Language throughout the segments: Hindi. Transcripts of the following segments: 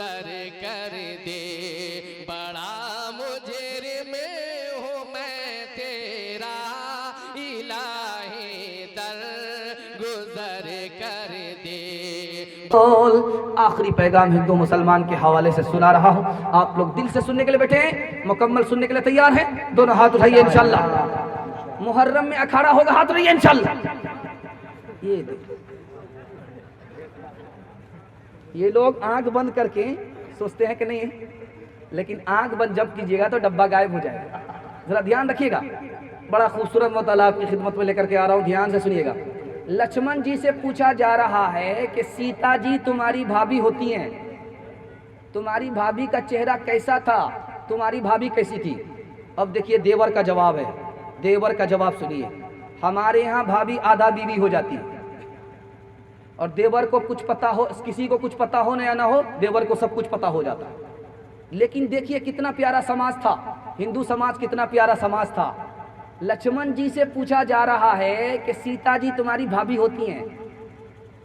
गुजर कर दे, बड़ा मुजरिम हूँ मैं तेरा इलाही, दर गुजर कर दे। आखिरी पैगाम हिंदू मुसलमान के हवाले से सुना रहा हूँ। आप लोग दिल से सुनने के लिए बैठे हैं, मुकम्मल सुनने के लिए तैयार हैं? दोनों हाथ उठाइए इंशाल्लाह। मुहर्रम में अखाड़ा होगा, हाथ उठाइए इंशाल्लाह। ये लोग आंख बंद करके सोचते हैं कि नहीं, लेकिन आंख बंद जब कीजिएगा तो डब्बा गायब हो जाएगा। जरा ध्यान रखिएगा। बड़ा खूबसूरत मौला आपकी खिदमत में लेकर के आ रहा हूँ, ध्यान से सुनिएगा। लक्ष्मण जी से पूछा जा रहा है कि सीता जी तुम्हारी भाभी होती हैं, तुम्हारी भाभी का चेहरा कैसा था, तुम्हारी भाभी कैसी थी? अब देखिए देवर का जवाब है, देवर का जवाब सुनिए। हमारे यहाँ भाभी आधा बीवी हो जाती है, और देवर को कुछ पता हो, किसी को कुछ पता हो या ना हो, देवर को सब कुछ पता हो जाता है। लेकिन देखिए कितना प्यारा समाज था, हिंदू समाज कितना प्यारा समाज था। लक्ष्मण जी से पूछा जा रहा है कि सीता जी तुम्हारी भाभी होती हैं,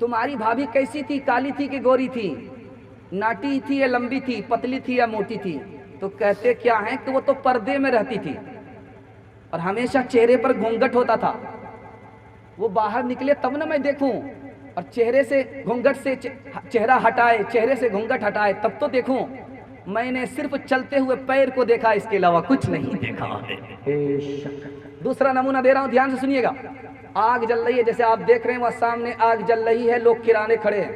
तुम्हारी भाभी कैसी थी, काली थी कि गोरी थी, नाटी थी या लंबी थी, पतली थी या मोटी थी? तो कहते क्या हैं कि वो तो पर्दे में रहती थी और हमेशा चेहरे पर घूंघट होता था। वो बाहर निकले तब ना मैं देखूं, और चेहरे से घूंघट से चेहरा हटाए, चेहरे से घूंघट हटाए तब तो देखूं। मैंने सिर्फ चलते हुए पैर को देखा, इसके अलावा कुछ नहीं देखा है। दूसरा नमूना दे रहा हूं, ध्यान से सुनिएगा। आग जल रही है, जैसे आप देख रहे हैं वहां सामने आग जल रही है, लोग किराने खड़े हैं।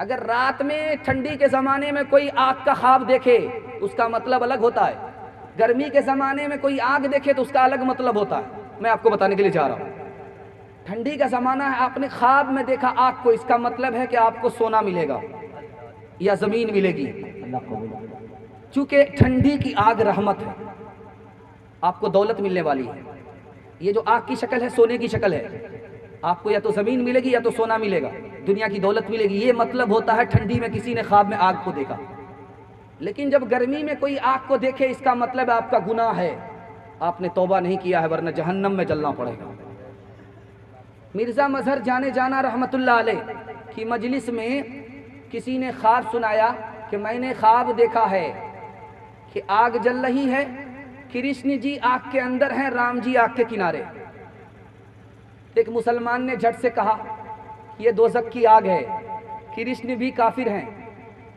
अगर रात में ठंडी के ज़माने में कोई आग का ख्वाब देखे उसका मतलब अलग होता है, गर्मी के ज़माने में कोई आग देखे तो उसका अलग मतलब होता है। मैं आपको बताने के लिए जा रहा हूँ। ठंडी का ज़माना है, आपने ख्वाब में देखा आग को, इसका मतलब है कि आपको सोना मिलेगा या ज़मीन मिलेगी। चूँकि ठंडी की आग रहमत है, आपको दौलत मिलने वाली है। ये जो आग की शक्ल है सोने की शक्ल है, आपको या तो ज़मीन मिलेगी या तो सोना मिलेगा, दुनिया की दौलत मिलेगी। ये मतलब होता है ठंडी में किसी ने ख्वाब में आग को देखा। लेकिन जब गर्मी में कोई आग को देखे, इसका मतलब आपका गुनाह है, आपने तौबा नहीं किया है, वरना जहन्नम में जलना पड़ेगा। मिर्ज़ा मजहर जाने जाना रहमतुल्लाह अलैह की मजलिस में किसी ने ख्वाब सुनाया कि मैंने ख्वाब देखा है कि आग जल रही है, कृष्ण जी आग के अंदर हैं, राम जी आग के किनारे। एक मुसलमान ने झट से कहा ये दोज़ख की आग है, कृष्ण भी काफिर हैं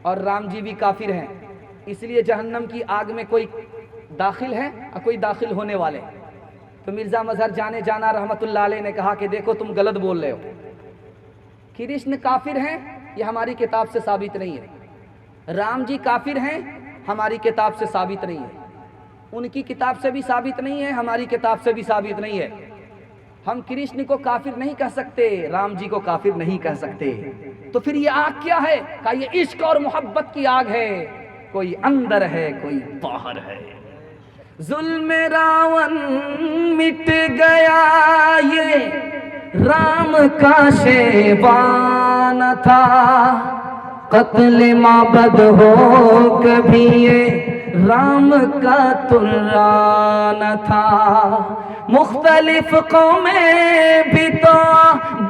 और राम जी भी काफिर हैं, इसलिए जहन्नम की आग में कोई दाखिल है और कोई दाखिल होने वाले। तो मिर्ज़ा मजहर जाने जाना रहमतुल्लाह अलैह ने कहा कि देखो तुम गलत बोल रहे हो, कृष्ण काफिर हैं ये हमारी किताब से साबित नहीं है, राम जी काफिर हैं हमारी किताब से साबित नहीं है, उनकी किताब से भी साबित नहीं है, हमारी किताब से भी साबित नहीं है। हम कृष्ण को काफिर नहीं कह सकते, राम जी को काफिर नहीं कह सकते। तो फिर ये आग क्या है? कहा ये इश्क और मोहब्बत की आग है, कोई अंदर है कोई बाहर है। जुल्म रावण मिट गया, ये राम का शेवान था, कत्ल माबद हो कभी ये राम का तुर्रान था। मुख्तलिफ कौमें भी तो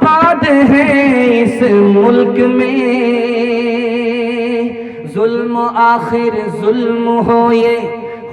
बाद हैं इस मुल्क में, जुल्म आखिर जुल्म हो ये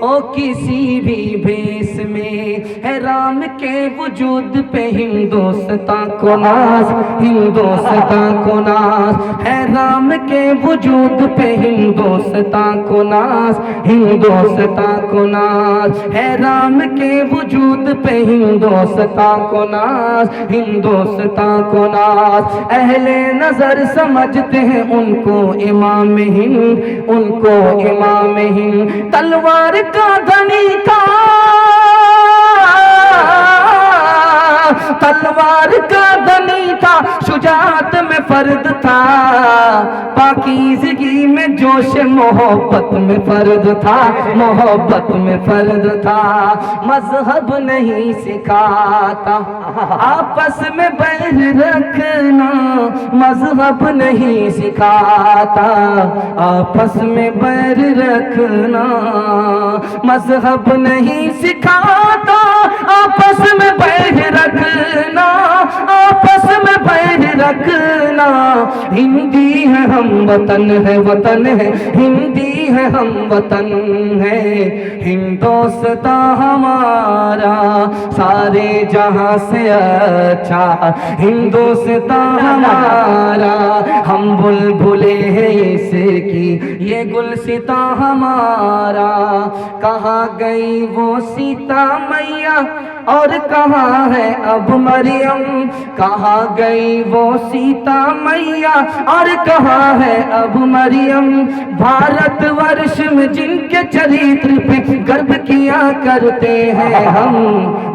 हो किसी भी भेस में, है राम के वजूद पे हिंदुस्तां को नाज, हिंदुस्तां को नाज, है राम के वजूद पे हिंदुस्तां को नाज, हिंदुस्तां को नाज, है राम के वजूद पे हिंदुस्तां को नाज, हिंदुस्तां को नाज। अहले नजर समझते हैं उनको इमाम हिंद, उनको इमाम हिंद, तलवार का धनी था, तलवार का धनी था, शुजाअत में फर्द था, पाकीज़गी में जोश मोहब्बत में फर्द था, मोहब्बत में फर्द था। मजहब नहीं सिखाता आपस में बैर रखना, मजहब नहीं सिखाता आपस में बैर रखना, मजहब नहीं सिखाता आपस में बैर रखना, आपस आपस में बैर रखना। हिंदी है हम वतन है, वतन है हिंदी है, हम वतन है हिंदुस्तान हमारा, सारे जहां से अच्छा हिंदुस्तान हमारा। हम बुलबुले हैं इसकी, ये गुलसिता हमारा। कहाँ गई वो सीता मैया और कहाँ है अब मरियम, कहाँ गई वो सीता मैया और कहाँ है अब मरियम। भारतवर्ष में जिनके चरित्र पे गर्व किया करते हैं हम,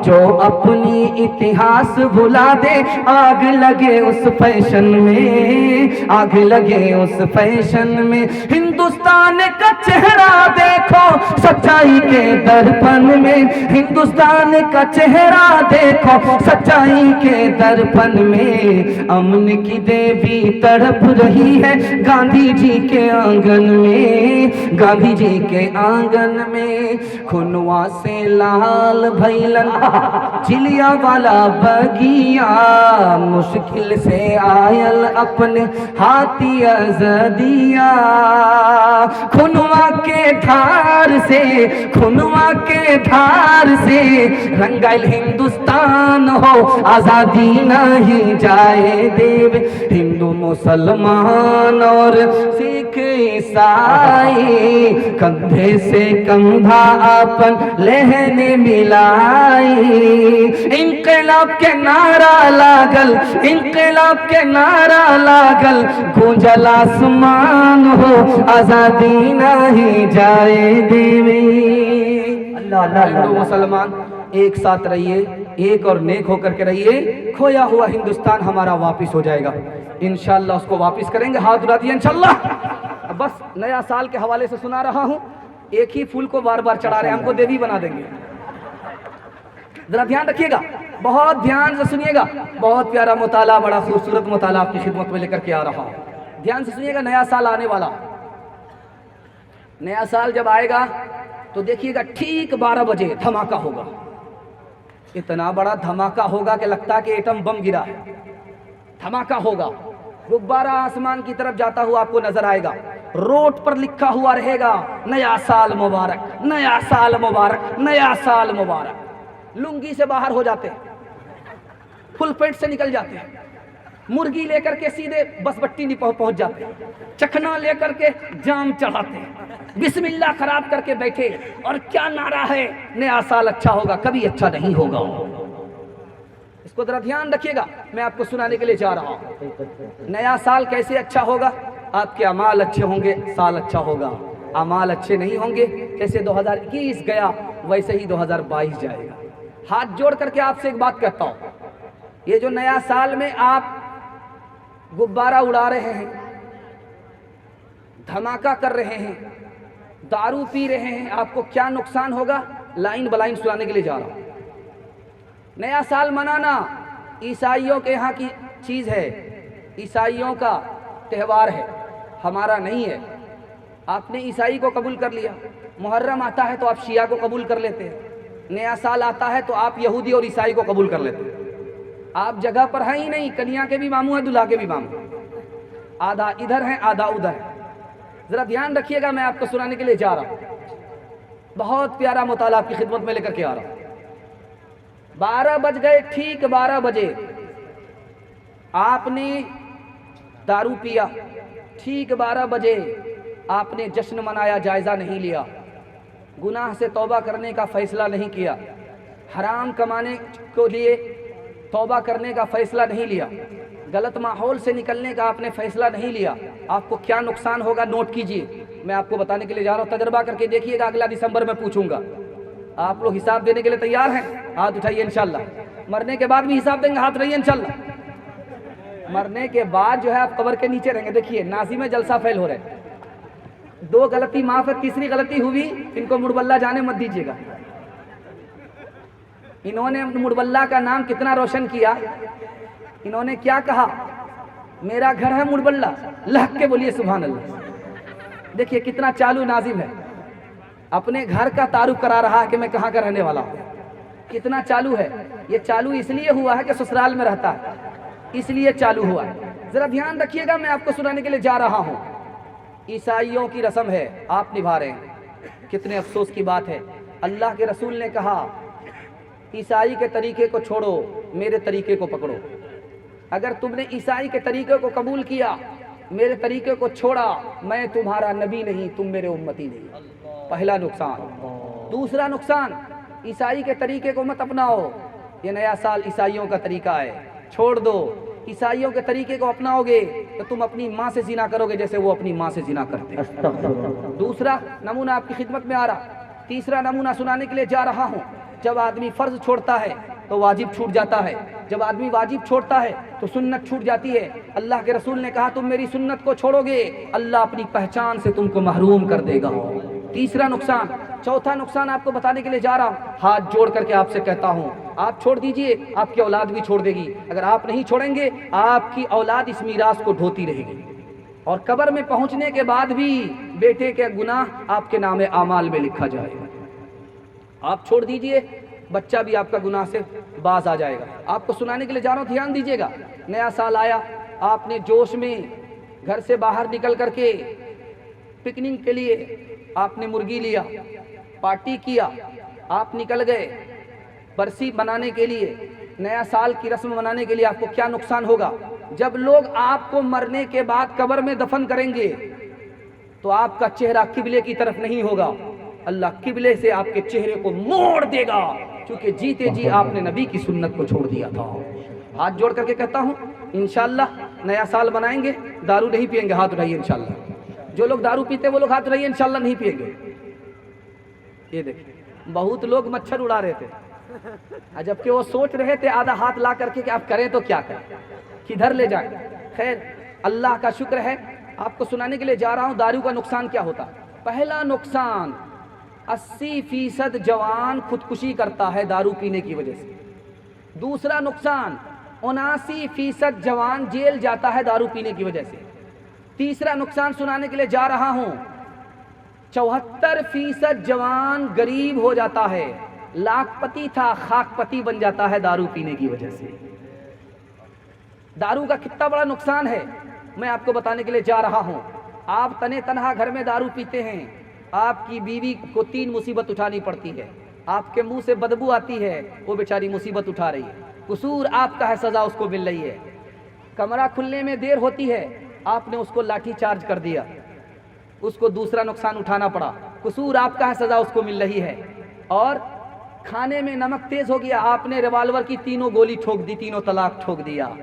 जो अपनी इतिहास भुला दे आग लगे उस फैशन में, आग लगे उस फैशन में। हिंदुस्तान का चेहरा देखो सच्चाई के दर्पण में, हिंदुस्तान का चेहरा देखो सच्चाई के दर्पण में। अमन की देवी तड़प रही है गांधी जी के आंगन में, गांधी जी के आंगन में। खुनवा से लाल भैलन चिलिया वाला बगिया, मुश्किल से आयल अपने हाथी अज़दिया। खुनवा के धार से, खुनवा के धार से रंगाइल हिंदुस्तान हो, आजादी नहीं जाए देव। हिंदू मुसलमान और सिख ईसाई कंधे से कंधा अपन लहने मिलाई। इंकलाब के नारा लागल, इंकलाब के नारा लागल, गूंजल आसमान हो, आजादी नहीं जाए देवी। हिंदू मुसलमान एक साथ रहिए, एक और नेक होकर के रहिए। खोया हुआ हिंदुस्तान हमारा वापस हो जाएगा इंशाअल्लाह, उसको वापस करेंगे। हाथ उठा दिए इंशाअल्लाह। बस नया साल के हवाले से सुना रहा हूँ, एक ही फूल को बार बार चढ़ा रहे हैं, हमको देवी बना देंगे। जरा ध्यान रखिएगा, बहुत ध्यान से सुनिएगा। बहुत प्यारा मुताला, बड़ा खूबसूरत मुताला आपकी खिदमत में लेकर के आ रहा हूँ। ध्यान से सुनिएगा, नया साल आने वाला। नया साल जब आएगा तो देखिएगा ठीक 12 बजे धमाका होगा। इतना बड़ा धमाका होगा कि लगता कि एटम बम गिरा है। धमाका होगा, गुब्बारा आसमान की तरफ जाता हुआ आपको नजर आएगा। रोड पर लिखा हुआ रहेगा नया साल मुबारक, नया साल मुबारक, नया साल मुबारक। लुंगी से बाहर हो जाते हैं, फुल पेंट से निकल जाते हैं, मुर्गी लेकर के सीधे बस बट्टी पहुंच जाते हैं, चखना लेकर के जाम चढ़ाते हैं, बिस्मिल्लाह खराब करके बैठे। और क्या नारा है, नया साल अच्छा होगा, कभी अच्छा नहीं होगा। इसको जरा ध्यान रखिएगा, मैं आपको सुनाने के लिए जा रहा हूं। नया साल कैसे अच्छा होगा, आपके अमाल अच्छे होंगे, साल अच्छा होगा। अमाल अच्छे नहीं होंगे, जैसे 2021 गया वैसे ही 2022 जाएगा। हाथ जोड़ करके आपसे एक बात कहता हूं, ये जो नया साल में आप गुब्बारा उड़ा रहे हैं, धमाका कर रहे हैं, दारू पी रहे हैं, आपको क्या नुकसान होगा, लाइन बलाइन सुनाने के लिए जा रहा हूं। नया साल मनाना ईसाइयों के यहाँ की चीज़ है, ईसाइयों का त्यौहार है, हमारा नहीं है। आपने ईसाई को कबूल कर लिया, मुहर्रम आता है तो आप शिया को कबूल कर लेते हैं, नया साल आता है तो आप यहूदी और ईसाई को कबूल कर लेते हैं। आप जगह पर हैं ही नहीं, कन्या के भी मामू है, दुल्हा के भी मामू, आधा इधर है आधा उधर है। जरा ध्यान रखिएगा, मैं आपको सुनाने के लिए जा रहा हूं। बहुत प्यारा मुताला आपकी खिदमत में लेकर के आ रहा हूं। 12 बज गए, ठीक 12 बजे आपने दारू पिया, ठीक 12 बजे आपने जश्न मनाया, जायजा नहीं लिया, गुनाह से तौबा करने का फैसला नहीं किया, हराम कमाने को लिए तौबा करने का फैसला नहीं लिया, गलत माहौल से निकलने का आपने फैसला नहीं लिया। आपको क्या नुकसान होगा, नोट कीजिए, मैं आपको बताने के लिए जा रहा हूँ। तजर्बा करके देखिएगा, अगला दिसंबर में पूछूंगा। आप लोग हिसाब देने के लिए तैयार हैं? हाथ उठाइए इंशाल्लाह। मरने के बाद भी हिसाब देंगे, हाथ रहिए इंशाल्लाह। मरने के बाद जो है आप कब्र के नीचे रहेंगे। देखिए नाजी में जलसा फैल हो रहे हैं, 2 गलती माफ है, तीसरी गलती हुई, इनको मुड़बल्ला जाने मत दीजिएगा। इन्होंने मुड़बल्ला का नाम कितना रोशन किया। इन्होंने क्या कहा, मेरा घर है मुड़बल्ला, लहक के बोलिए सुभान अल्लाह। देखिए कितना चालू नाजिम है, अपने घर का तारुफ करा रहा है कि मैं कहाँ का रहने वाला हूँ। कितना चालू है, ये चालू इसलिए हुआ है कि ससुराल में रहता है। इसलिए चालू हुआ है। जरा ध्यान रखिएगा, मैं आपको सुनाने के लिए जा रहा हूं। ईसाइयों की रस्म है, आप निभा रहे हैं, कितने अफसोस की बात है। अल्लाह के रसूल ने कहा ईसाई के तरीके को छोड़ो, मेरे तरीके को पकड़ो। अगर तुमने ईसाई के तरीके को कबूल किया, मेरे तरीके को छोड़ा, मैं तुम्हारा नबी नहीं, तुम मेरे उम्मती नहीं। पहला नुकसान। दूसरा नुकसान, ईसाई के तरीके को मत अपनाओ। ये नया साल ईसाइयों का तरीका है, छोड़ दो। ईसाइयों के तरीके को अपनाओगे तो तुम अपनी माँ से जिना करोगे जैसे वो अपनी माँ से जिना करते हैं। दूसरा नमूना आपकी खिदमत में आ रहा। तीसरा नमूना सुनाने के लिए जा रहा हूँ। जब आदमी फर्ज छोड़ता है तो वाजिब छूट जाता है, जब आदमी वाजिब छोड़ता है तो सुन्नत छूट जाती है। अल्लाह के रसूल ने कहा तुम मेरी सुन्नत को छोड़ोगे, अल्लाह अपनी पहचान से तुमको महरूम कर देगा। तीसरा नुकसान। चौथा नुकसान आपको बताने के लिए जा रहा हूँ। हाथ जोड़ करके आपसे कहता हूँ, आप छोड़ दीजिए, आपकी औलाद भी छोड़ देगी। अगर आप नहीं छोड़ेंगे, आपकी औलाद इस मीरास को ढोती रहेगी, और कब्र में पहुंचने के बाद भी बेटे के गुनाह आपके नामे आमाल में लिखा जाएगा। आप छोड़ दीजिए, बच्चा भी आपका गुनाह से बाज आ जाएगा। आपको सुनाने के लिए जा रहा हूं, ध्यान दीजिएगा। नया साल आया, आपने जोश में घर से बाहर निकल करके पिकनिक के लिए आपने मुर्गी लिया, पार्टी किया, आप निकल गए बरसी बनाने के लिए, नया साल की रस्म मनाने के लिए। आपको क्या नुकसान होगा? जब लोग आपको मरने के बाद कब्र में दफन करेंगे तो आपका चेहरा किबले की तरफ नहीं होगा, अल्लाह किबले से आपके चेहरे को मोड़ देगा, क्योंकि जीते जी आपने नबी की सुन्नत को छोड़ दिया था। हाथ जोड़ करके कहता हूँ, इंशाअल्लाह नया साल बनाएंगे, दारू नहीं पिएंगे, हाथ उठाइए इंशाअल्लाह। जो लोग दारू पीते वो लोग हाथ उठाइए, इंशाअल्लाह नहीं पिएंगे। ये देखिए, बहुत लोग मच्छर उड़ा रहे थे, जबकि वो सोच रहे थे आधा हाथ ला करके कि आप करें तो क्या करें, किधर ले जाएं। खैर, अल्लाह का शुक्र है, आपको सुनाने के लिए जा रहा हूँ दारू का नुकसान क्या होता। पहला नुकसान, 80% जवान खुदकुशी करता है दारू पीने की वजह से। दूसरा नुकसान, 79% जवान जेल जाता है दारू पीने की वजह से। तीसरा नुकसान सुनाने के लिए जा रहा हूं, 74% जवान गरीब हो जाता है, लाखपति था खाकपति बन जाता है दारू पीने की वजह से। दारू का कितना बड़ा नुकसान है मैं आपको बताने के लिए जा रहा हूं। आप तने तनहा घर में दारू पीते हैं, आपकी बीवी को 3 मुसीबत उठानी पड़ती है, आपके मुंह से बदबू आती है, वो बेचारी मुसीबत उठा रही है, कसूर आपका है, सजा उसको मिल रही है। कमरा खुलने में देर होती है, आपने उसको लाठी चार्ज कर दिया, उसको दूसरा नुकसान उठाना पड़ा, कसूर आपका है, सजा उसको मिल रही है। और खाने में नमक तेज हो गया, आपने रिवाल्वर की 3 गोली ठोक दी, 3 तलाक ठोक दिया।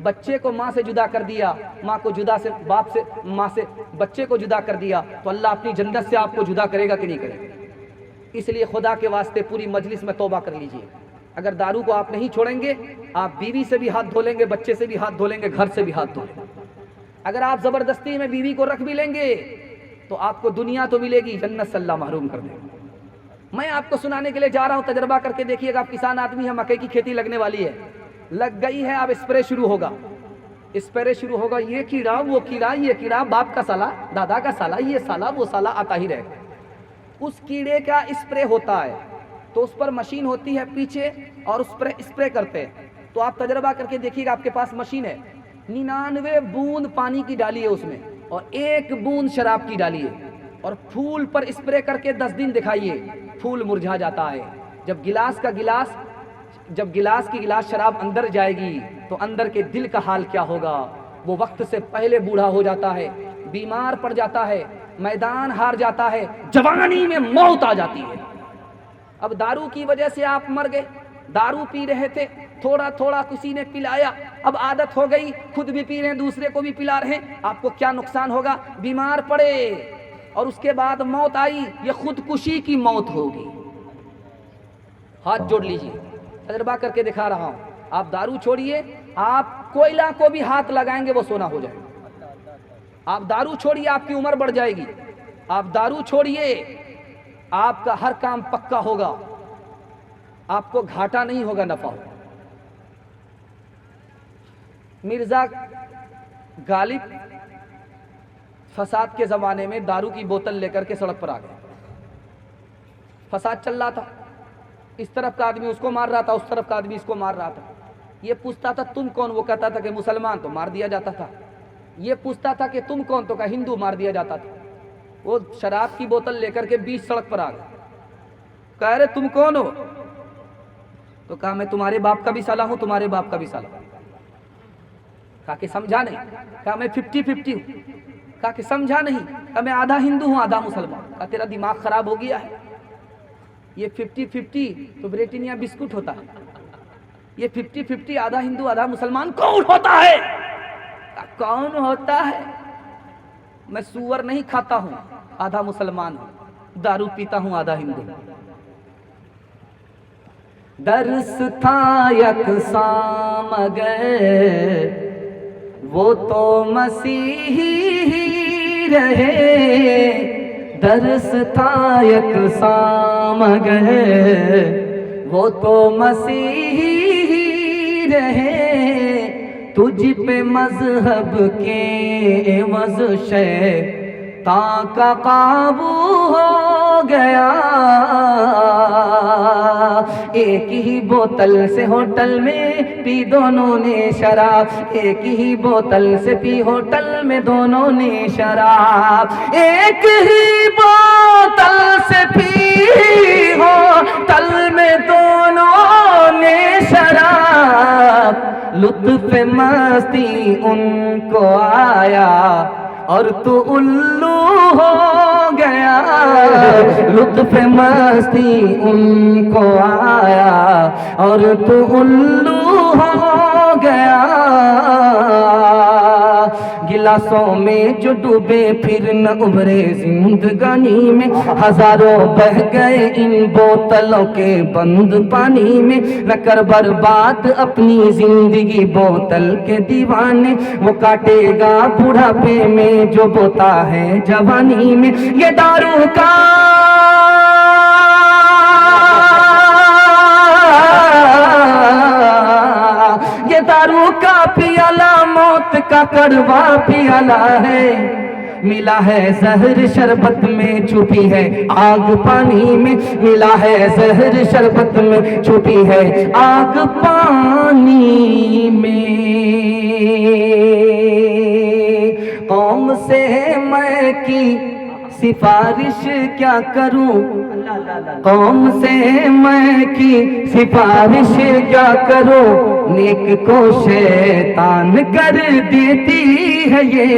बच्चे को माँ से जुदा कर दिया, माँ को जुदा से, बाप से, माँ से बच्चे को जुदा कर दिया, तो अल्लाह अपनी जन्नत से आपको जुदा करेगा कि नहीं करेगा? इसलिए खुदा के वास्ते पूरी मजलिस में तौबा कर लीजिए। अगर दारू को आप नहीं छोड़ेंगे, आप बीवी से भी हाथ धो लेंगे, बच्चे से भी हाथ धो लेंगे, घर से भी हाथ धो लेंगे। अगर आप जबरदस्ती में बीवी को रख भी लेंगे तो आपको दुनिया तो मिलेगी, जन्नत से अल्लाह महरूम कर देगा। मैं आपको सुनाने के लिए जा रहा हूँ, तजर्बा करके देखिएगा। आप किसान आदमी है, मकई की खेती लगने वाली है, लग गई है, अब स्प्रे शुरू होगा, स्प्रे शुरू होगा, ये कीड़ा वो कीड़ा, ये कीड़ा, बाप का साला, दादा का साला, ये साला वो साला आता ही रहेगा। उस कीड़े का स्प्रे होता है तो उस पर मशीन होती है पीछे, और उस पर स्प्रे करते हैं। तो आप तजर्बा करके देखिएगा, आपके पास मशीन है, 99 बूंद पानी की डालिए उसमें, और 1 बूंद शराब की डालिए, और फूल पर स्प्रे करके 10 दिन दिखाइए, फूल मुरझा जाता है। जब गिलास की गिलास शराब अंदर जाएगी तो अंदर के दिल का हाल क्या होगा? वो वक्त से पहले बूढ़ा हो जाता है, बीमार पड़ जाता है, मैदान हार जाता है, जवानी में मौत आ जाती है। अब दारू की वजह से आप मर गए, दारू पी रहे थे, थोड़ा थोड़ा किसी ने पिलाया, अब आदत हो गई, खुद भी पी रहे हैं, दूसरे को भी पिला रहे हैं। आपको क्या नुकसान होगा? बीमार पड़े और उसके बाद मौत आई, ये खुदकुशी की मौत होगी। हाथ जोड़ लीजिए, तजर्बा करके दिखा रहा हूं। आप दारू छोड़िए, आप कोयला को भी हाथ लगाएंगे वो सोना हो जाएगा। आप दारू छोड़िए, आपकी उम्र बढ़ जाएगी। आप दारू छोड़िए, आपका हर काम पक्का होगा, आपको घाटा नहीं होगा, नफा होगा। मिर्जा गालिब फसाद के जमाने में दारू की बोतल लेकर के सड़क पर आ गए। फसाद चल रहा था, इस तरफ का आदमी उसको मार रहा था, उस तरफ का आदमी इसको मार रहा था। ये पूछता था तुम कौन, वो कहता था कि मुसलमान, तो मार दिया जाता था। ये पूछता था कि तुम कौन, तो कहा हिंदू, मार दिया जाता था। वो शराब की बोतल लेकर के बीच सड़क पर आ गए, कह रहे तुम कौन हो, तो कहा मैं तुम्हारे बाप का भी साला हूं, तुम्हारे बाप का भी साला हूं। कहा कि समझा नहीं, कहा मैं 50-50 हूं। कहा कि समझा नहीं, कहा मैं आधा हिंदू हूं आधा मुसलमान। कहा तेरा दिमाग खराब हो गया है, ये 50-50 तो ब्रिटानिया बिस्कुट होता है, ये 50-50 आधा हिंदू आधा मुसलमान कौन होता है? कौन होता है? मैं सूअर नहीं खाता हूं, आधा मुसलमान हूं, दारू पीता हूं, आधा हिंदू। दर्स था यकसां मगर वो तो मसीही ही रहे, दर्स था यकसां मगर वो तो मसीही ही रहे। तुझ पे मजहब के एवज़ शैतान का काबू हो गया। एक ही बोतल से होटल में पी दोनों ने शराब, एक ही बोतल से पी होटल में दोनों ने शराब, एक ही बोतल से पी होटल में दोनों ने शराब। लुत्फ़ मस्ती उनको आया और तू उल्लू हो गया। लुत्फ़ मस्ती उनको आया और तू उल्लू हो गया। गिलासों में जो डूबे फिर न उभरे जिंदगानी में, हजारों बह गए इन बोतलों के बंद पानी में। न कर बर्बाद अपनी जिंदगी बोतल के दीवाने, वो काटेगा बुढ़ापे में जो बोता है जवानी में। ये दारू का दारू का पियाला मौत का कड़वा पियाला है। मिला है जहर शरबत में, छुपी है आग पानी में। मिला है जहर शरबत में, छुपी है आग पानी में। कौम से मैं की सिफारिश क्या करूं, कौम से मैं की सिफारिश क्या करूं। नेक को शैतान कर देती है ये।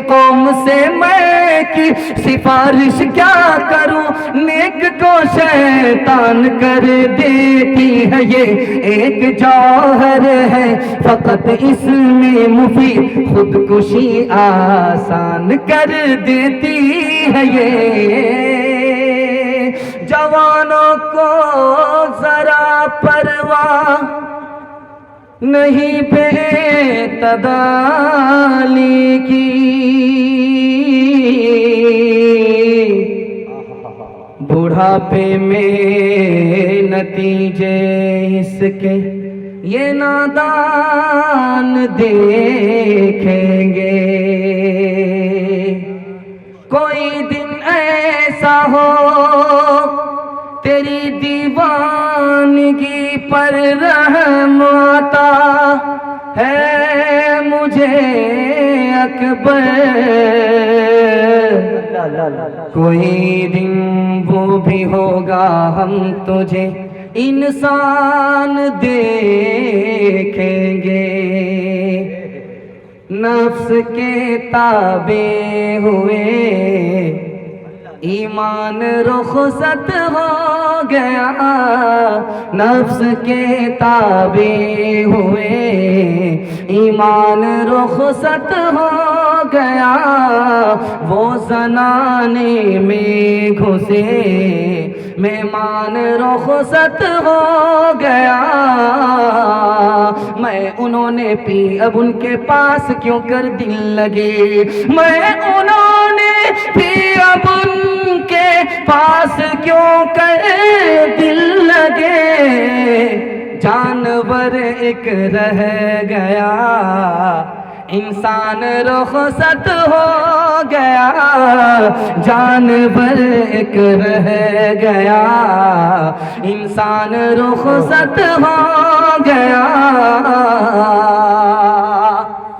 कौम से मैं की सिफारिश क्या करूं, नेक को शैतान कर देती है ये। एक जौहर है फकत इसमें मुफीद, खुदकुशी आसान कर देती है ये। जवानों को जरा परवाह नहीं बेतदाली की, बुढ़ापे में नतीजे इसके ये नादान देखेंगे। कोई दिन ऐसा हो तेरी दीवानगी पर रहम आता है मुझे अकबर। कोई दिन वो भी होगा हम तुझे इंसान देखेंगे। नफ्स के ताबे हुए ईमान रुखसत हो गया। नफ्स के ताबे हुए ईमान रुखसत हो गया। वो ज़नाने में घुसे मेहमान रुखसत हो गया। मैं उन्होंने पी अब उनके पास क्यों कर दिल लगे। मैं उन्होंने पी अब उनके पास क्यों कर दिल लगे। जानवर एक रह गया इंसान रुखसत हो गया, जानवर एक रह गया। इंसान रुखसत हो गया,